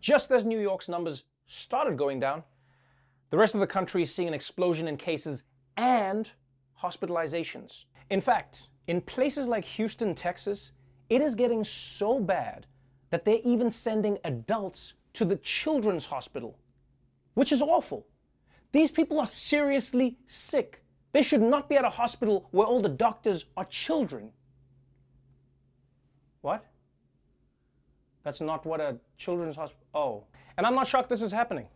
just as New York's numbers started going down, the rest of the country is seeing an explosion in cases and hospitalizations. In fact, in places like Houston, Texas, it is getting so bad that they're even sending adults to the children's hospital, which is awful. These people are seriously sick. They should not be at a hospital where all the doctors are children. What? That's not what a children's hospital... Oh. And I'm not shocked this is happening.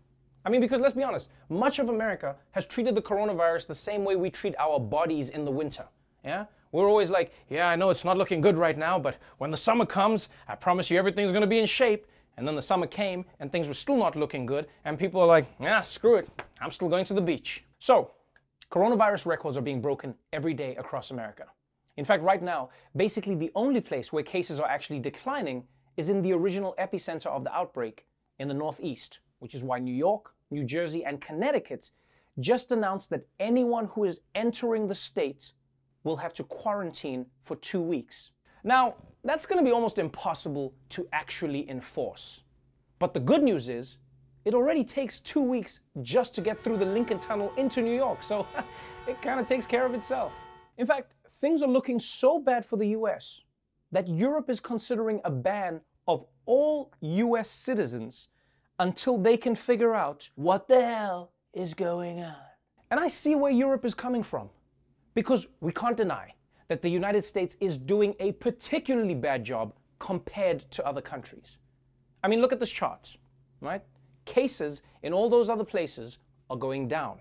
I mean, because let's be honest, much of America has treated the coronavirus the same way we treat our bodies in the winter. Yeah? We're always like, yeah, I know it's not looking good right now, but when the summer comes, I promise you everything's going to be in shape. And then the summer came and things were still not looking good. And people are like, yeah, screw it. I'm still going to the beach. So, coronavirus records are being broken every day across America. In fact, right now, basically the only place where cases are actually declining is in the original epicenter of the outbreak in the Northeast, which is why New York, New Jersey, and Connecticut just announced that anyone who is entering the state will have to quarantine for 2 weeks. Now, that's going to be almost impossible to actually enforce. But the good news is, it already takes 2 weeks just to get through the Lincoln Tunnel into New York, so it kind of takes care of itself. In fact, things are looking so bad for the US that Europe is considering a ban of all US citizens until they can figure out what the hell is going on. And I see where Europe is coming from, because we can't deny that the United States is doing a particularly bad job compared to other countries. I mean, look at this chart, right? Cases in all those other places are going down,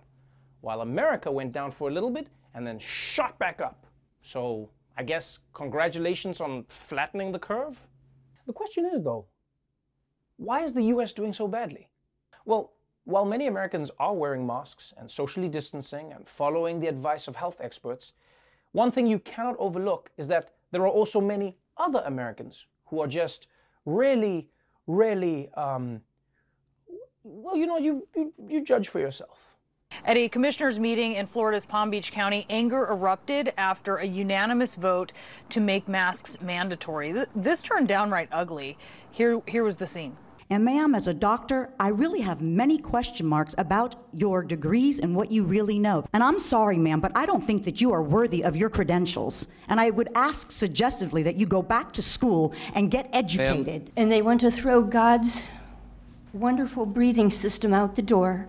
while America went down for a little bit and then shot back up. So I guess congratulations on flattening the curve. The question is though, why is the US doing so badly? Well, while many Americans are wearing masks and socially distancing and following the advice of health experts, one thing you cannot overlook is that there are also many other Americans who are just really, well, you know, you judge for yourself. At a commissioners' meeting in Florida's Palm Beach County, anger erupted after a unanimous vote to make masks mandatory. This turned downright ugly. Here was the scene. And ma'am, as a doctor, I really have many question marks about your degrees and what you really know. And I'm sorry, ma'am, but I don't think that you are worthy of your credentials. And I would ask suggestively that you go back to school and get educated. And they want to throw God's wonderful breathing system out the door.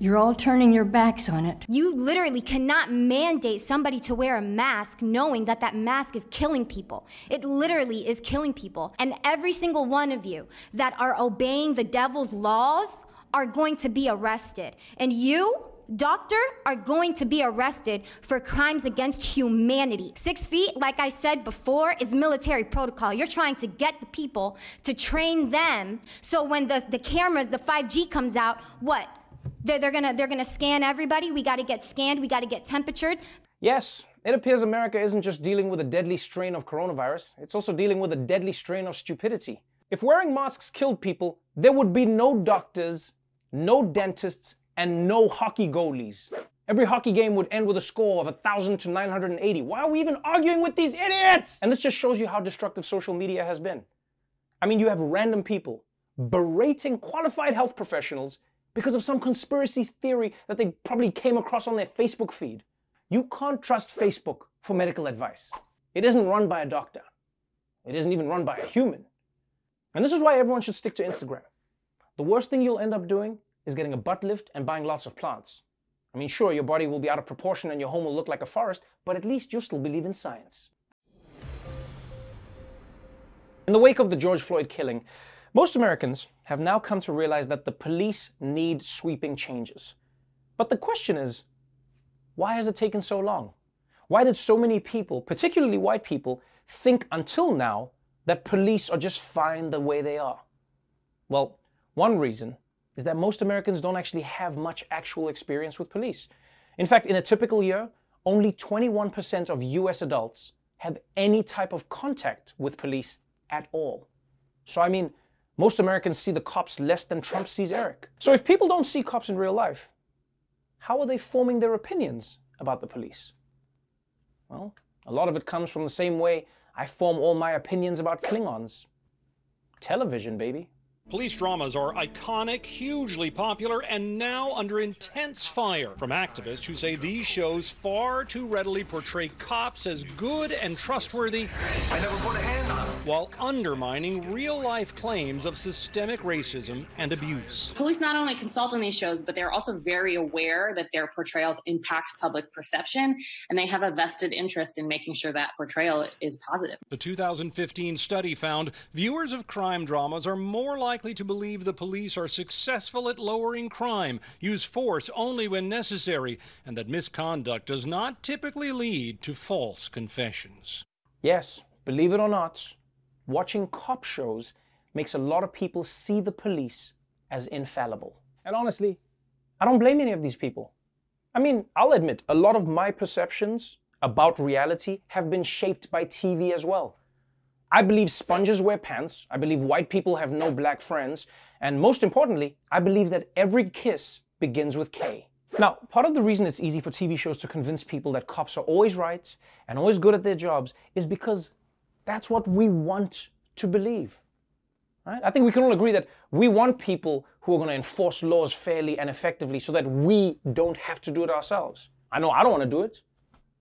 You're all turning your backs on it. You literally cannot mandate somebody to wear a mask knowing that that mask is killing people. It literally is killing people. And every single one of you that are obeying the devil's laws are going to be arrested. And you, doctor, are going to be arrested for crimes against humanity. 6 feet, like I said before, is military protocol. You're trying to get the people to train them so when the cameras, the 5G comes out, what? They're gonna scan everybody. We gotta get scanned, we gotta get temperatured. Yes, it appears America isn't just dealing with a deadly strain of coronavirus, it's also dealing with a deadly strain of stupidity. If wearing masks killed people, there would be no doctors, no dentists, and no hockey goalies. Every hockey game would end with a score of 1,000 to 980. Why are we even arguing with these idiots? And this just shows you how destructive social media has been. I mean, you have random people berating qualified health professionals because of some conspiracy theory that they probably came across on their Facebook feed. You can't trust Facebook for medical advice. It isn't run by a doctor. It isn't even run by a human. And this is why everyone should stick to Instagram. The worst thing you'll end up doing is getting a butt lift and buying lots of plants. I mean, sure, your body will be out of proportion and your home will look like a forest, but at least you'll still believe in science. In the wake of the George Floyd killing, most Americans have now come to realize that the police need sweeping changes. But the question is, why has it taken so long? Why did so many people, particularly white people, think until now that police are just fine the way they are? Well, one reason is that most Americans don't actually have much actual experience with police. In fact, in a typical year, only 21% of US adults have any type of contact with police at all. So I mean, most Americans see the cops less than Trump sees Eric. So if people don't see cops in real life, how are they forming their opinions about the police? Well, a lot of it comes from the same way I form all my opinions about Klingons. Television, baby. Police dramas are iconic, hugely popular, and now under intense fire from activists who say these shows far too readily portray cops as good and trustworthy, I never put a hand on them, while undermining real-life claims of systemic racism and abuse. Police not only consult on these shows, but they're also very aware that their portrayals impact public perception, and they have a vested interest in making sure that portrayal is positive. The 2015 study found viewers of crime dramas are more likely to believe the police are successful at lowering crime, use force only when necessary, and that misconduct does not typically lead to false confessions. Yes, believe it or not, watching cop shows makes a lot of people see the police as infallible. And honestly, I don't blame any of these people. I mean, I'll admit, a lot of my perceptions about reality have been shaped by TV as well. I believe sponges wear pants, I believe white people have no black friends, and most importantly, I believe that every kiss begins with K. Now, part of the reason it's easy for TV shows to convince people that cops are always right and always good at their jobs is because that's what we want to believe. Right? I think we can all agree that we want people who are going to enforce laws fairly and effectively so that we don't have to do it ourselves. I know I don't want to do it.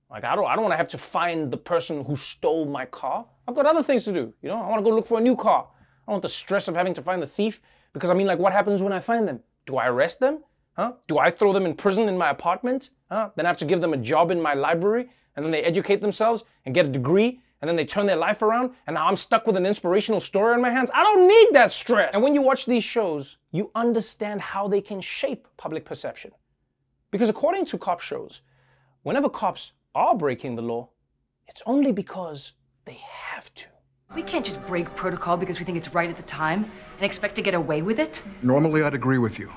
Like, I don't want to have to find the person who stole my car. I've got other things to do, you know? I want to go look for a new car. I don't want the stress of having to find the thief, because I mean, like, what happens when I find them? Do I arrest them? Huh? Do I throw them in prison in my apartment? Huh? Then I have to give them a job in my library, and then they educate themselves and get a degree, and then they turn their life around, and now I'm stuck with an inspirational story on my hands? I don't need that stress. And when you watch these shows, you understand how they can shape public perception. Because according to cop shows, whenever cops are breaking the law, it's only because they have to. We can't just break protocol because we think it's right at the time and expect to get away with it. Normally, I'd agree with you.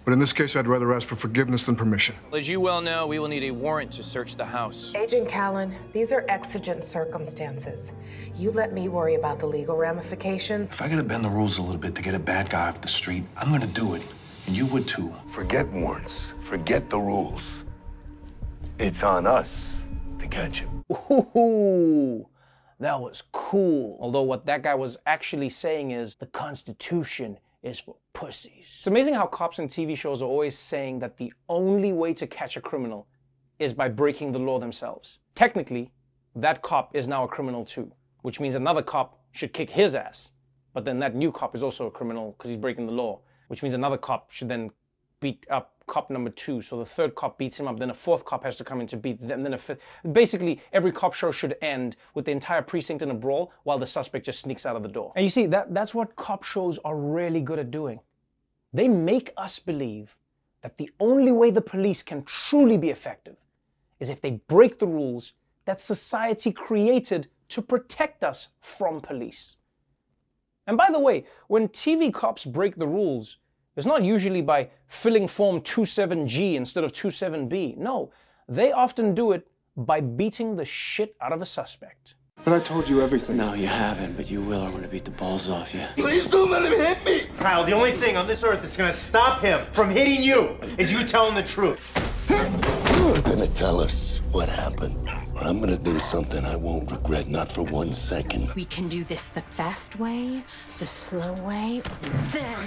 But in this case, I'd rather ask for forgiveness than permission. As you well know, we will need a warrant to search the house. Agent Callan, these are exigent circumstances. You let me worry about the legal ramifications. If I gotta bend the rules a little bit to get a bad guy off the street, I'm gonna do it. And you would too. Forget warrants. Forget the rules. It's on us to catch him. Ooh, that was cool. Although what that guy was actually saying is, the Constitution is for pussies. It's amazing how cops in TV shows are always saying that the only way to catch a criminal is by breaking the law themselves. Technically, that cop is now a criminal too, which means another cop should kick his ass. But then that new cop is also a criminal because he's breaking the law, which means another cop should then beat up cop number 2. So the third cop beats him up, then a fourth cop has to come in to beat them, then a fifth. Basically, every cop show should end with the entire precinct in a brawl while the suspect just sneaks out of the door. And you see, that's what cop shows are really good at doing. They make us believe that the only way the police can truly be effective is if they break the rules that society created to protect us from police. And by the way, when TV cops break the rules, it's not usually by filling form 27G instead of 27B. No, they often do it by beating the shit out of a suspect. But I told you everything. No, you haven't, but you will. I'm gonna beat the balls off you. Please don't let him hit me! Kyle, the only thing on this earth that's gonna stop him from hitting you is you telling the truth. You're gonna tell us what happened. I'm gonna do something I won't regret, not for 1 second. We can do this the fast way, the slow way, then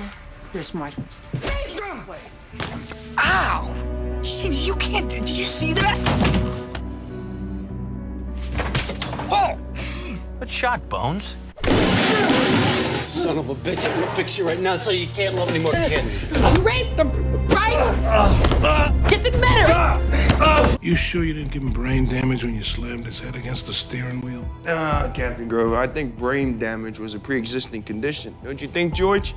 there's my favorite way. Ow! Jeez, you can't. Did you see that? Oh! Good shot, Bones. Son of a bitch, I'm gonna fix you right now so you can't love any more kids. You raped them, right? Just admit it. You sure you didn't give him brain damage when you slammed his head against the steering wheel? Captain Grover, I think brain damage was a pre-existing condition. Don't you think, George?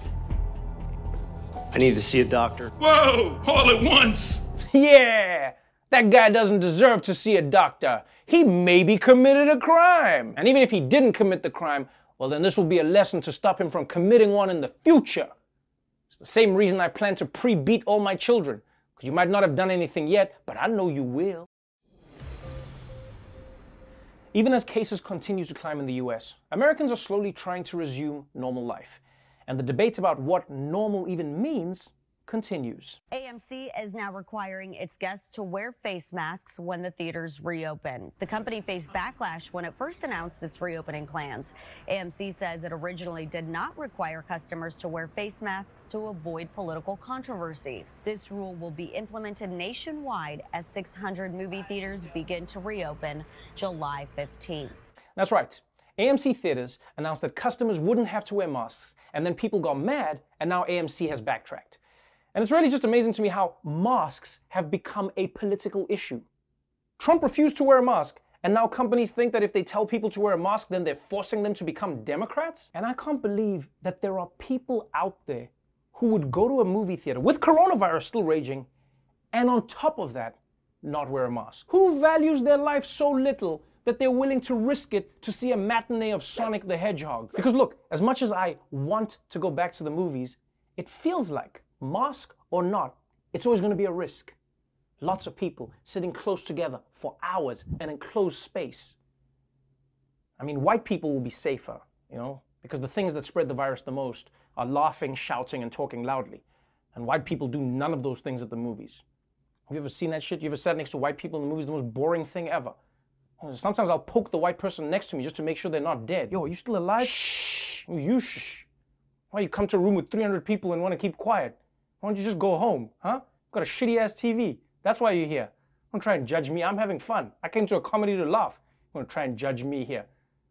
I need to see a doctor. Whoa! All at once! Yeah! That guy doesn't deserve to see a doctor. He maybe committed a crime. And even if he didn't commit the crime, well, then this will be a lesson to stop him from committing one in the future. It's the same reason I plan to pre-beat all my children. Because you might not have done anything yet, but I know you will. Even as cases continue to climb in the US, Americans are slowly trying to resume normal life. And the debate about what normal even means continues. AMC is now requiring its guests to wear face masks when the theaters reopen. The company faced backlash when it first announced its reopening plans. AMC says it originally did not require customers to wear face masks to avoid political controversy. This rule will be implemented nationwide as 600 movie theaters begin to reopen July 15th. That's right. AMC Theaters announced that customers wouldn't have to wear masks, and then people got mad, and now AMC has backtracked. And it's really just amazing to me how masks have become a political issue. Trump refused to wear a mask, and now companies think that if they tell people to wear a mask, then they're forcing them to become Democrats? And I can't believe that there are people out there who would go to a movie theater with coronavirus still raging, and on top of that, not wear a mask. Who values their life so little that they're willing to risk it to see a matinee of Sonic the Hedgehog? Because look, as much as I want to go back to the movies, it feels like, mask or not, it's always going to be a risk. Lots of people sitting close together for hours in an enclosed space. I mean, white people will be safer, you know, because the things that spread the virus the most are laughing, shouting, and talking loudly. And white people do none of those things at the movies. Have you ever seen that shit? You ever sat next to white people in the movies? The most boring thing ever. Sometimes I'll poke the white person next to me just to make sure they're not dead. Yo, are you still alive? Shh. You shh. Why you come to a room with 300 people and want to keep quiet? Why don't you just go home, huh? Got a shitty ass TV. That's why you're here. Don't try and judge me. I'm having fun. I came to a comedy to laugh. You want to try and judge me here?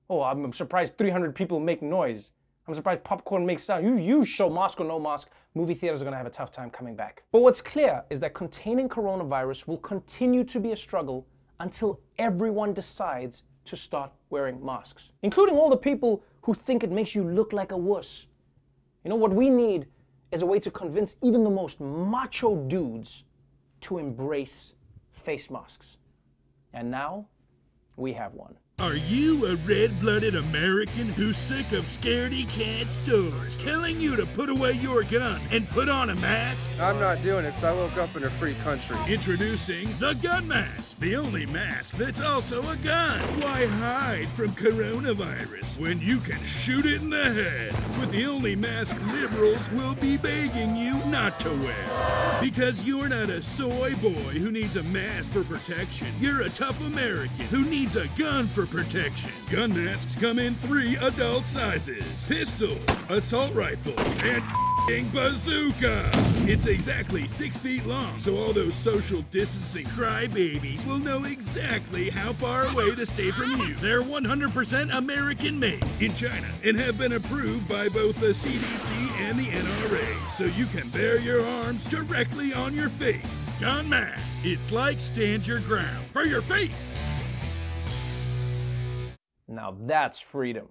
Oh, I'm surprised 300 people make noise. I'm surprised popcorn makes sound. You show mask or no mask, movie theaters are going to have a tough time coming back. But what's clear is that containing coronavirus will continue to be a struggle until everyone decides to start wearing masks, including all the people who think it makes you look like a wuss. You know, what we need is a way to convince even the most macho dudes to embrace face masks. And now, we have one. Are you a red-blooded American who's sick of scaredy cat stores telling you to put away your gun and put on a mask? I'm not doing it because I woke up in a free country. Introducing the gun mask, the only mask that's also a gun. Why hide from coronavirus when you can shoot it in the head with the only mask liberals will be begging you not to wear? Because you're not a soy boy who needs a mask for protection. You're a tough American who needs a gun for protection. Gun masks come in 3 adult sizes: pistol, assault rifle, and f***ing bazooka. It's exactly 6 feet long, so all those social distancing crybabies will know exactly how far away to stay from you. They're 100% American made in China and have been approved by both the CDC and the NRA, so you can bear your arms directly on your face. Gun mask. It's like stand your ground for your face. Now that's freedom.